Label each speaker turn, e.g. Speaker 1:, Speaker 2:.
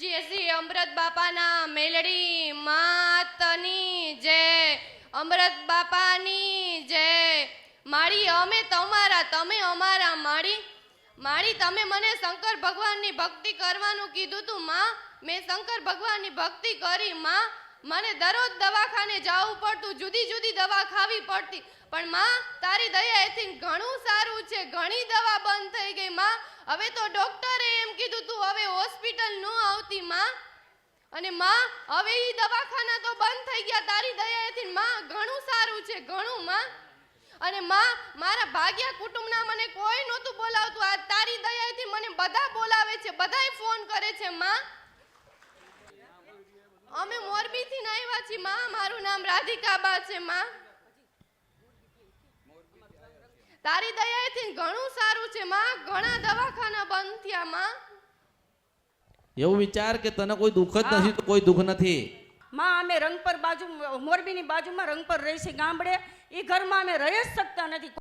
Speaker 1: પૂજ્ય શ્રી અમૃત બાપાના મેલડી માતની જય, અમૃત બાપાની જય। માળી અમે તમારા, તમે અમારા। માળી તમે મને શંકર ભગવાનની ભક્તિ કરવાનું કીધું તું માં, મેં શંકર ભગવાનની ભક્તિ કરી માં। મને દરરોજ દવાખાને જવું પડતું, જુદી જુદી દવા ખાવી પડતી, પણ માં તારી દયાથી ઘણું સારું છે, ઘણી દવા બંધ થઈ ગઈ માં। હવે તો ડોક્ટરે એમ કીધું તું હવે હોસ્પિટલ ન આવતી માં, અને માં હવે ઈ દવાખાના તો બંધ થઈ ગયા તારી દયાથી માં, ઘણું સારું છે ઘણું માં। અને માં મારા ભાગ્યા કુટુંબના મને કોઈ નહોતું બોલાવતું, આ તારી દયાથી મને બધા બોલાવે છે, બધાય ફોન કરે છે માં। અમે મોરબીથી આવ્યા છીએ માં, મારું નામ રાધિકાબા છે માં। તારી દયાથી ઘણું સારું છે માં, ઘણા દવાખાના બંધ થયા માં।
Speaker 2: એવું વિચાર કે તને કોઈ દુઃખ જ નથી તો કોઈ દુઃખ નથી
Speaker 3: માં। અમે રંગપર બાજુ, મોરબીની બાજુમાં રંગપર રહી છે ગામડે, એ ઘરમાં અમે રહી જ શકતા નથી।